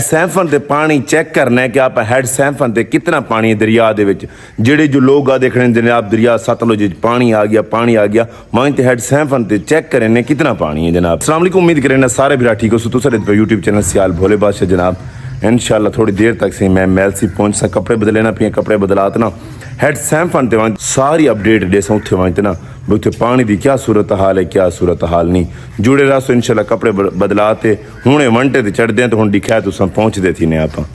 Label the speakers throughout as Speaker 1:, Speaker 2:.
Speaker 1: Siphon ते पानी check करना है कि आप हेड सैफन ते कितना पानी है दरिया दे विच। जेड़े जो लोग आ देखने जनाब दरिया सतलुज पानी आ गया मैं ते हेड सैफन ते चेक करें कितना पानी है जनाब। अस्सलाम वालेकुम, उम्मीद करें सारे भी ठीक हो। तुम यूट्यूब चैनल सियाल भोले बादशाह जनाब। इंशाल्लाह थोड़ी देर तक से मैं मैल सी पहुंच सा कपड़े बदलेना पिया कपड़े बदलात ना हेड सैफन ते वहाँ सारी अपडेट दे सा उत्थे वहाँ ना उत्थे पानी की क्या सूरत हाल है क्या सूरत हाल नहीं जुड़े रहो। इंशाल्लाह कपड़े बदलाते हुणे वंटे ते चढ़दे तो हुण दिखाया तुसां पहुंचदे थी ने आप।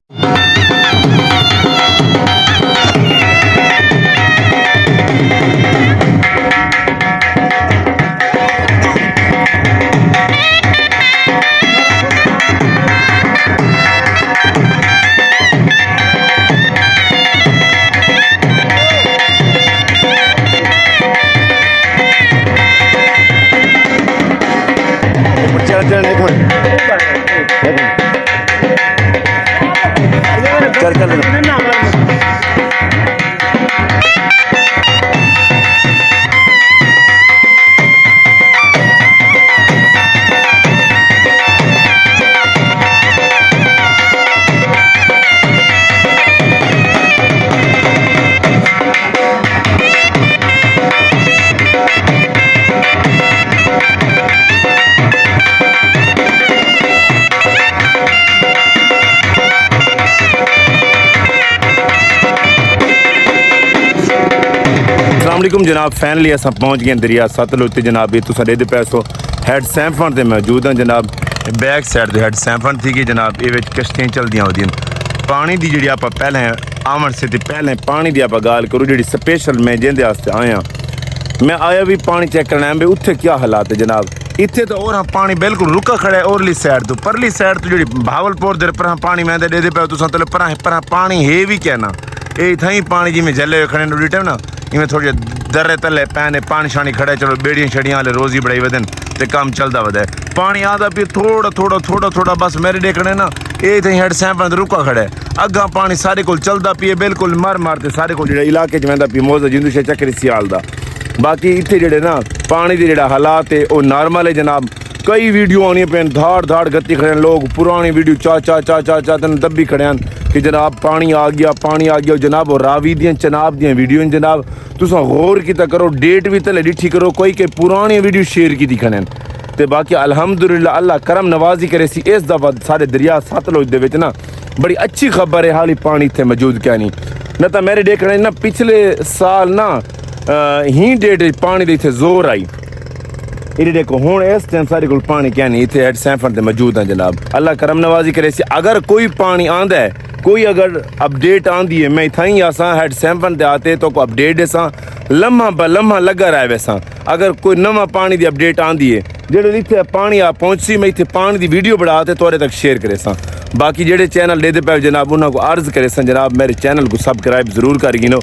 Speaker 1: अस्सलामुअलैकुम जनाब, फाइनली अस पहुँच गए दरिया सतलुज जनाब। ये तुम दे पैसो हेड सैफन से मौजूद हैं जनाब। बैक साइड तो हेड सैफन थी कि जनाब ये कश्तियाँ चलदियाँ होती पानी की जी आप पहले आवन से पहले पानी की आप गाल करूँ जी स्पेशल मैं जिंदे आया मैं आया भी पानी चेक करना है उत्थे क्या हालात है जनाब। इतने तो और पानी बिल्कुल रुका खड़ा है औरली साइड तो परली साइड तो जी भावलपुर दे पर पानी मैं दे पे तुम तले पर पानी है भी क्या ना ये इतना ही पानी जिमें जले हुए खड़े नुटी टाइम ना इवें थोड़े दर्रे तले पैने पानी शानी खड़े चलो बेड़ियां छड़ियां वाले रोजी बड़ाई वदन ते काम चलता वधे पानी आता भी थोड़ा थोड़ा थोड़ा थोड़ा बस मेरे देखने ना ये इतनी हेड सैफन रुका खड़ा है अग्गा पानी सारे को चलता पिए बिल्कुल मर मारते सारे को इलाके च वहदा पी मौजा जिंदू शे चक्कर सियाल दा। बाकी इतने जेडे ना पानी के जेड़ा हालात है वो नॉर्मल है जनाब। कई वीडियो आनी पे धाड़ धाड़ गत्ती खड़े लोग पुरानी वीडियो चा तेन दब्बी खड़े कि जनाब पानी आ गया जनाब। और रावी दियाँ चनाब दियाँ वीडियो जनाब तुसा गौर किता करो डेट भी तले डिठी करो कोई के पुरानी वीडियो शेयर की खड़े ते बाकी अल्हम्दुलिल्लाह अल्लाह करम नवाजी करे सी इस दफा सारे दरिया सतलुज दे विच ना बड़ी अच्छी खबर है हाल ही पानी इतने मौजूद क्या नहीं न तो मेरे देखने ना पिछले साल ना ही डेट पानी दे इतने जोर आई ये देखो हूँ इस टाइम सारे को पानी क्या नहीं इतने हेड सैफन मौजूद हैं जनाब। अल्लाह करम नवाजी करे सी अगर कोई पानी आंदा है कोई अगर अपडेट आंदी है मैं इतना ही आसा हेड सैफन आते तो अपडेट देसा लम्हा ब लम्हा लगा रहा है वैसा। अगर कोई नवा पानी की अपडेट आंदी है जेडे इतने पानी आ पहुंची मैं इतने पानी की वीडियो बढ़ाते थोड़े तक शेयर करे सा। बाकी जेडे चैनल दे पे जनाब उन्होंने अर्ज करे सन जनाब मेरे चैनल को सब्सक्राइब जरूर कर गिनो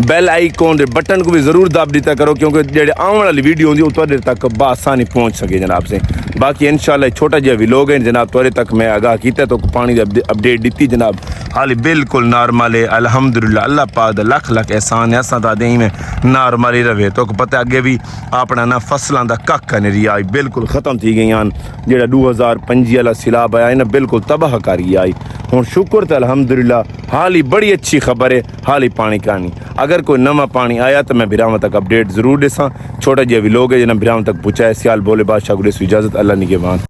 Speaker 1: बैल आइकॉन दे बटन को भी जरूर दब दिता करो क्योंकि जेडे आने वाली वीडियो होंगी वो थोड़े तक बसानी पहुँच सके जनाब से। बाकी इंशाल्लाह छोटा जिहा भी लोग हैं जनाब थोड़े तक मैं आगाह किया तो पानी की अपडेट दी जनाब हाल बिल्कुल नॉर्मल है अल्हम्दुलिल्लाह। अल्लाह पाक दा लख लख एहसान है असा तो ही में नॉर्मल ही रहे तो पता अगे भी अपना ना फसलों का कख नहीं आई बिल्कुल खत्म थी गई जो 2025 वाला सिलाब आया ना बिल्कुल तबाह करी आई। हूँ शुक्र तो अल्हम्दुलिल्लाह हाल ही बड़ी अच्छी खबर है हाल ही पानी का नहीं। अगर कोई नवा पानी आया तो मैं बिराम तक अपडेट जरूर देसा। छोटा जिहा भी लोग है जिन्हें बिराम तक पहुँचाए सियाल भोले बादशाह को इजाज़त अल्लाह निगहबान।